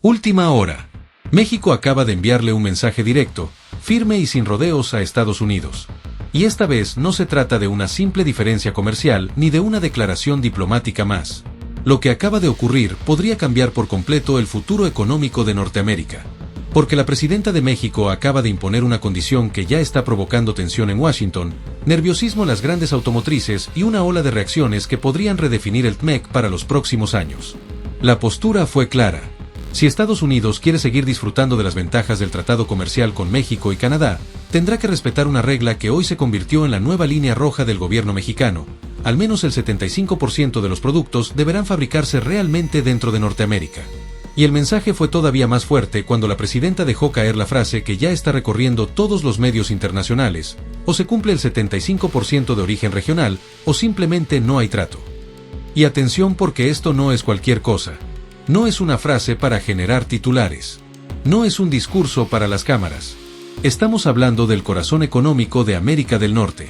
Última hora. México acaba de enviarle un mensaje directo, firme y sin rodeos a Estados Unidos. Y esta vez no se trata de una simple diferencia comercial ni de una declaración diplomática más. Lo que acaba de ocurrir podría cambiar por completo el futuro económico de Norteamérica. Porque la presidenta de México acaba de imponer una condición que ya está provocando tensión en Washington, nerviosismo en las grandes automotrices y una ola de reacciones que podrían redefinir el TMEC para los próximos años. La postura fue clara. Si Estados Unidos quiere seguir disfrutando de las ventajas del tratado comercial con México y Canadá, tendrá que respetar una regla que hoy se convirtió en la nueva línea roja del gobierno mexicano. Al menos el 75% de los productos deberán fabricarse realmente dentro de Norteamérica. Y el mensaje fue todavía más fuerte cuando la presidenta dejó caer la frase que ya está recorriendo todos los medios internacionales: o se cumple el 75% de origen regional, o simplemente no hay trato. Y atención, porque esto no es cualquier cosa. No es una frase para generar titulares. No es un discurso para las cámaras. Estamos hablando del corazón económico de América del Norte.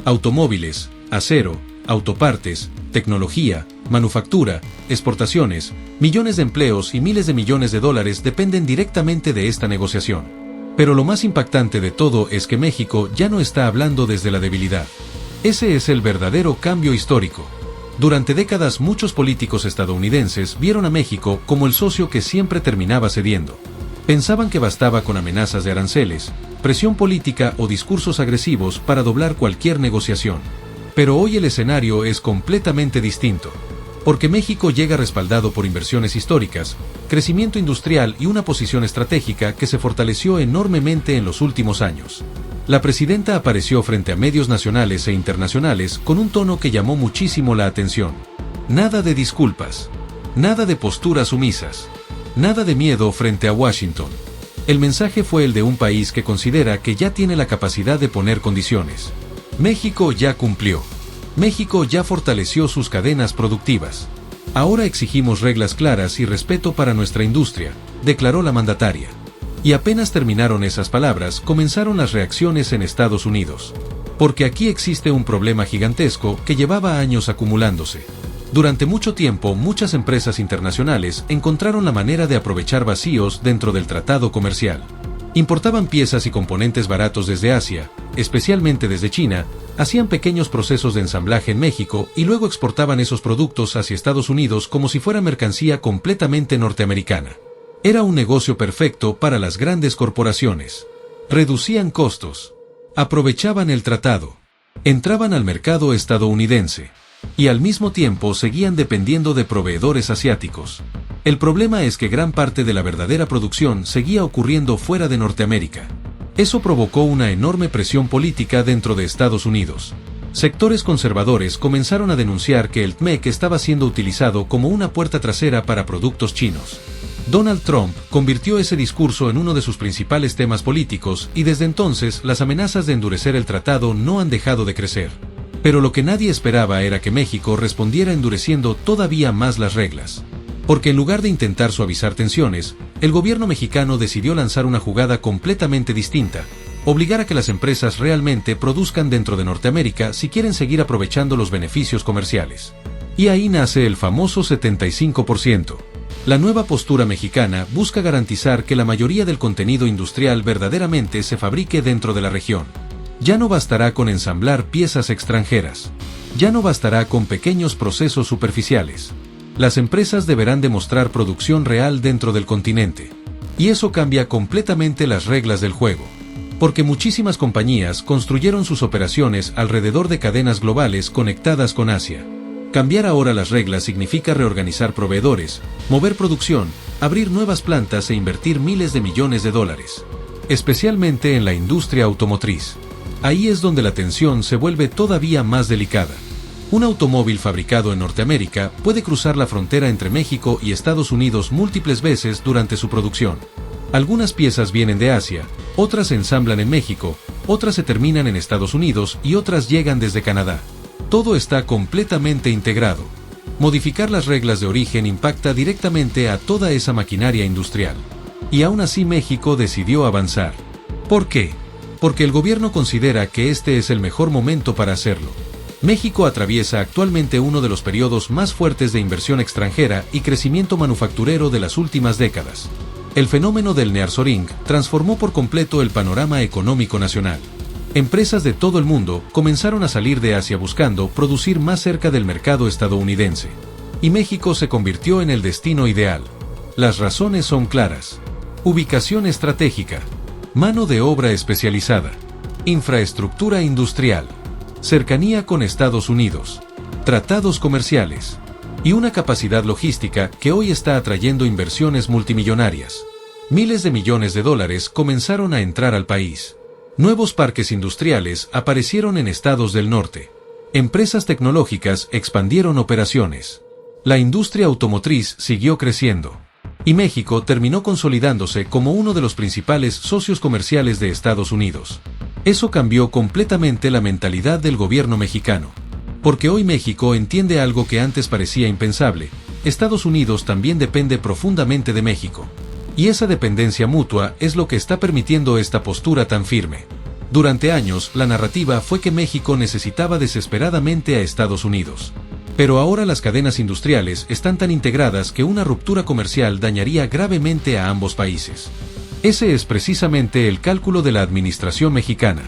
Automóviles, acero, autopartes, tecnología, manufactura, exportaciones, millones de empleos y miles de millones de dólares dependen directamente de esta negociación. Pero lo más impactante de todo es que México ya no está hablando desde la debilidad. Ese es el verdadero cambio histórico. Durante décadas muchos políticos estadounidenses vieron a México como el socio que siempre terminaba cediendo. Pensaban que bastaba con amenazas de aranceles, presión política o discursos agresivos para doblar cualquier negociación. Pero hoy el escenario es completamente distinto. Porque México llega respaldado por inversiones históricas, crecimiento industrial y una posición estratégica que se fortaleció enormemente en los últimos años. La presidenta apareció frente a medios nacionales e internacionales con un tono que llamó muchísimo la atención. Nada de disculpas. Nada de posturas sumisas. Nada de miedo frente a Washington. El mensaje fue el de un país que considera que ya tiene la capacidad de poner condiciones. México ya cumplió. México ya fortaleció sus cadenas productivas. Ahora exigimos reglas claras y respeto para nuestra industria, declaró la mandataria. Y apenas terminaron esas palabras, comenzaron las reacciones en Estados Unidos. Porque aquí existe un problema gigantesco que llevaba años acumulándose. Durante mucho tiempo, muchas empresas internacionales encontraron la manera de aprovechar vacíos dentro del tratado comercial. Importaban piezas y componentes baratos desde Asia, especialmente desde China, hacían pequeños procesos de ensamblaje en México y luego exportaban esos productos hacia Estados Unidos como si fuera mercancía completamente norteamericana. Era un negocio perfecto para las grandes corporaciones. Reducían costos. Aprovechaban el tratado. Entraban al mercado estadounidense. Y al mismo tiempo seguían dependiendo de proveedores asiáticos. El problema es que gran parte de la verdadera producción seguía ocurriendo fuera de Norteamérica. Eso provocó una enorme presión política dentro de Estados Unidos. Sectores conservadores comenzaron a denunciar que el TMEC estaba siendo utilizado como una puerta trasera para productos chinos. Donald Trump convirtió ese discurso en uno de sus principales temas políticos y desde entonces las amenazas de endurecer el tratado no han dejado de crecer. Pero lo que nadie esperaba era que México respondiera endureciendo todavía más las reglas. Porque en lugar de intentar suavizar tensiones, el gobierno mexicano decidió lanzar una jugada completamente distinta: obligar a que las empresas realmente produzcan dentro de Norteamérica si quieren seguir aprovechando los beneficios comerciales. Y ahí nace el famoso 75%. La nueva postura mexicana busca garantizar que la mayoría del contenido industrial verdaderamente se fabrique dentro de la región. Ya no bastará con ensamblar piezas extranjeras. Ya no bastará con pequeños procesos superficiales. Las empresas deberán demostrar producción real dentro del continente. Y eso cambia completamente las reglas del juego. Porque muchísimas compañías construyeron sus operaciones alrededor de cadenas globales conectadas con Asia. Cambiar ahora las reglas significa reorganizar proveedores, mover producción, abrir nuevas plantas e invertir miles de millones de dólares. Especialmente en la industria automotriz. Ahí es donde la tensión se vuelve todavía más delicada. Un automóvil fabricado en Norteamérica puede cruzar la frontera entre México y Estados Unidos múltiples veces durante su producción. Algunas piezas vienen de Asia, otras se ensamblan en México, otras se terminan en Estados Unidos y otras llegan desde Canadá. Todo está completamente integrado. Modificar las reglas de origen impacta directamente a toda esa maquinaria industrial. Y aún así México decidió avanzar. ¿Por qué? Porque el gobierno considera que este es el mejor momento para hacerlo. México atraviesa actualmente uno de los periodos más fuertes de inversión extranjera y crecimiento manufacturero de las últimas décadas. El fenómeno del nearshoring transformó por completo el panorama económico nacional. Empresas de todo el mundo comenzaron a salir de Asia buscando producir más cerca del mercado estadounidense. Y México se convirtió en el destino ideal. Las razones son claras. Ubicación estratégica, mano de obra especializada, infraestructura industrial, cercanía con Estados Unidos, tratados comerciales y una capacidad logística que hoy está atrayendo inversiones multimillonarias. Miles de millones de dólares comenzaron a entrar al país. Nuevos parques industriales aparecieron en estados del norte. Empresas tecnológicas expandieron operaciones. La industria automotriz siguió creciendo. Y México terminó consolidándose como uno de los principales socios comerciales de Estados Unidos. Eso cambió completamente la mentalidad del gobierno mexicano. Porque hoy México entiende algo que antes parecía impensable: Estados Unidos también depende profundamente de México. Y esa dependencia mutua es lo que está permitiendo esta postura tan firme. Durante años, la narrativa fue que México necesitaba desesperadamente a Estados Unidos. Pero ahora las cadenas industriales están tan integradas que una ruptura comercial dañaría gravemente a ambos países. Ese es precisamente el cálculo de la administración mexicana.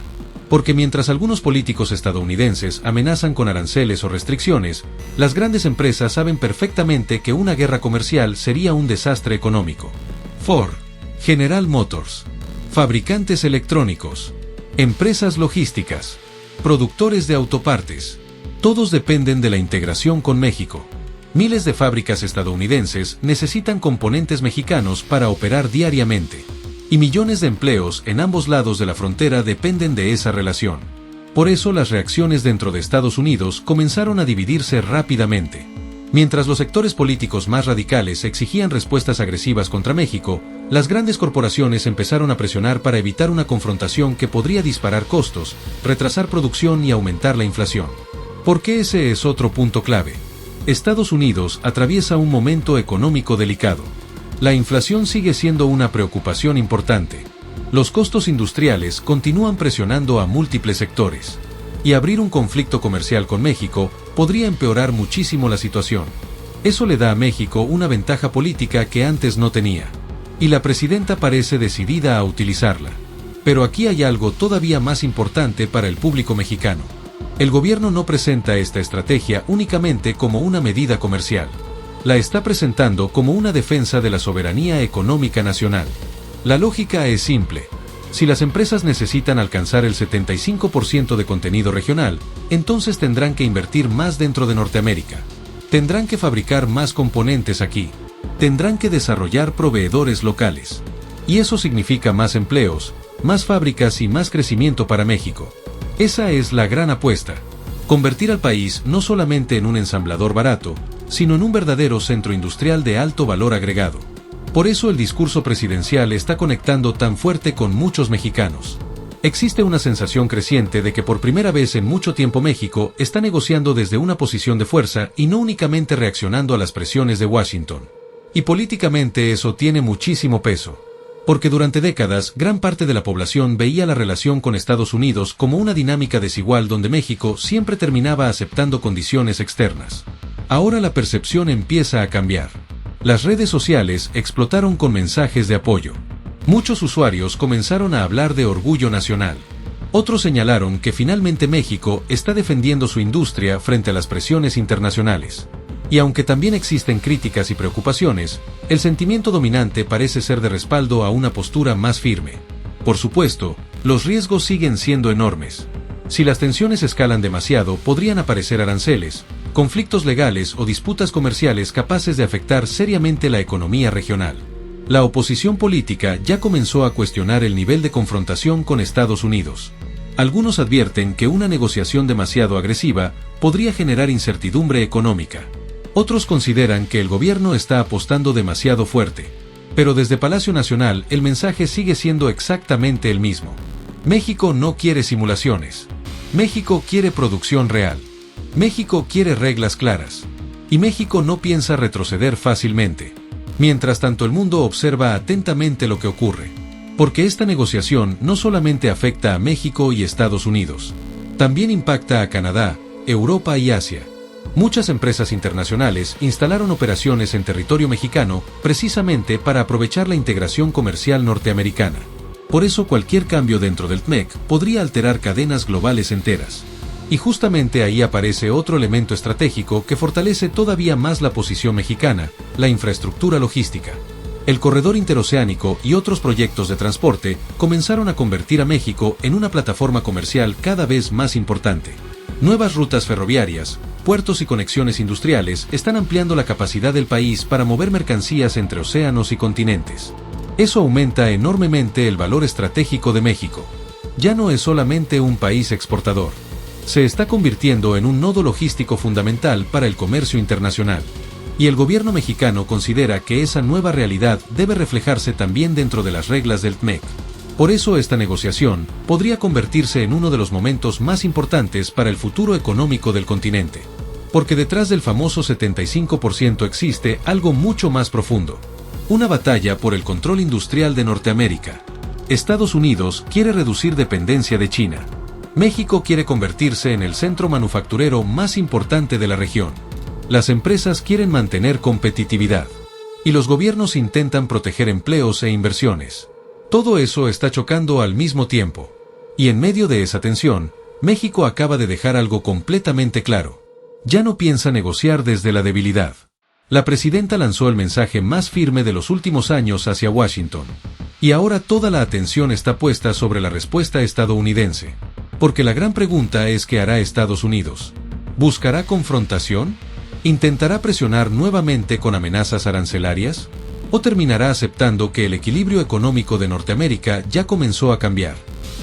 Porque mientras algunos políticos estadounidenses amenazan con aranceles o restricciones, las grandes empresas saben perfectamente que una guerra comercial sería un desastre económico. Ford, General Motors, fabricantes electrónicos, empresas logísticas, productores de autopartes, todos dependen de la integración con México. Miles de fábricas estadounidenses necesitan componentes mexicanos para operar diariamente. Y millones de empleos en ambos lados de la frontera dependen de esa relación. Por eso las reacciones dentro de Estados Unidos comenzaron a dividirse rápidamente. Mientras los sectores políticos más radicales exigían respuestas agresivas contra México, las grandes corporaciones empezaron a presionar para evitar una confrontación que podría disparar costos, retrasar producción y aumentar la inflación. Porque ese es otro punto clave. Estados Unidos atraviesa un momento económico delicado. La inflación sigue siendo una preocupación importante. Los costos industriales continúan presionando a múltiples sectores. Y abrir un conflicto comercial con México podría empeorar muchísimo la situación. Eso le da a México una ventaja política que antes no tenía. Y la presidenta parece decidida a utilizarla. Pero aquí hay algo todavía más importante para el público mexicano. El gobierno no presenta esta estrategia únicamente como una medida comercial. La está presentando como una defensa de la soberanía económica nacional. La lógica es simple. Si las empresas necesitan alcanzar el 75% de contenido regional, entonces tendrán que invertir más dentro de Norteamérica. Tendrán que fabricar más componentes aquí. Tendrán que desarrollar proveedores locales. Y eso significa más empleos, más fábricas y más crecimiento para México. Esa es la gran apuesta. Convertir al país no solamente en un ensamblador barato, sino en un verdadero centro industrial de alto valor agregado. Por eso el discurso presidencial está conectando tan fuerte con muchos mexicanos. Existe una sensación creciente de que por primera vez en mucho tiempo México está negociando desde una posición de fuerza y no únicamente reaccionando a las presiones de Washington. Y políticamente eso tiene muchísimo peso. Porque durante décadas, gran parte de la población veía la relación con Estados Unidos como una dinámica desigual donde México siempre terminaba aceptando condiciones externas. Ahora la percepción empieza a cambiar. Las redes sociales explotaron con mensajes de apoyo. Muchos usuarios comenzaron a hablar de orgullo nacional. Otros señalaron que finalmente México está defendiendo su industria frente a las presiones internacionales. Y aunque también existen críticas y preocupaciones, el sentimiento dominante parece ser de respaldo a una postura más firme. Por supuesto, los riesgos siguen siendo enormes. Si las tensiones escalan demasiado, podrían aparecer aranceles, conflictos legales o disputas comerciales capaces de afectar seriamente la economía regional. La oposición política ya comenzó a cuestionar el nivel de confrontación con Estados Unidos. Algunos advierten que una negociación demasiado agresiva podría generar incertidumbre económica. Otros consideran que el gobierno está apostando demasiado fuerte. Pero desde Palacio Nacional el mensaje sigue siendo exactamente el mismo. México no quiere simulaciones. México quiere producción real. México quiere reglas claras. Y México no piensa retroceder fácilmente. Mientras tanto el mundo observa atentamente lo que ocurre. Porque esta negociación no solamente afecta a México y Estados Unidos. También impacta a Canadá, Europa y Asia. Muchas empresas internacionales instalaron operaciones en territorio mexicano precisamente para aprovechar la integración comercial norteamericana. Por eso cualquier cambio dentro del TMEC podría alterar cadenas globales enteras. Y justamente ahí aparece otro elemento estratégico que fortalece todavía más la posición mexicana, la infraestructura logística. El corredor interoceánico y otros proyectos de transporte comenzaron a convertir a México en una plataforma comercial cada vez más importante. Nuevas rutas ferroviarias, puertos y conexiones industriales están ampliando la capacidad del país para mover mercancías entre océanos y continentes. Eso aumenta enormemente el valor estratégico de México. Ya no es solamente un país exportador. Se está convirtiendo en un nodo logístico fundamental para el comercio internacional. Y el gobierno mexicano considera que esa nueva realidad debe reflejarse también dentro de las reglas del TMEC. Por eso esta negociación podría convertirse en uno de los momentos más importantes para el futuro económico del continente. Porque detrás del famoso 75% existe algo mucho más profundo. Una batalla por el control industrial de Norteamérica. Estados Unidos quiere reducir dependencia de China. México quiere convertirse en el centro manufacturero más importante de la región. Las empresas quieren mantener competitividad. Y los gobiernos intentan proteger empleos e inversiones. Todo eso está chocando al mismo tiempo. Y en medio de esa tensión, México acaba de dejar algo completamente claro. Ya no piensa negociar desde la debilidad. La presidenta lanzó el mensaje más firme de los últimos años hacia Washington. Y ahora toda la atención está puesta sobre la respuesta estadounidense. Porque la gran pregunta es ¿qué hará Estados Unidos? ¿Buscará confrontación? ¿Intentará presionar nuevamente con amenazas arancelarias? ¿O terminará aceptando que el equilibrio económico de Norteamérica ya comenzó a cambiar?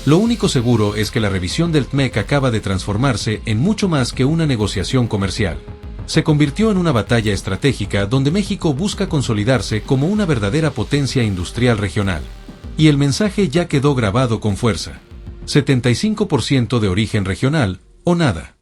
Lo único seguro es que la revisión del TMEC acaba de transformarse en mucho más que una negociación comercial. Se convirtió en una batalla estratégica donde México busca consolidarse como una verdadera potencia industrial regional. Y el mensaje ya quedó grabado con fuerza. 75% de origen regional, o nada.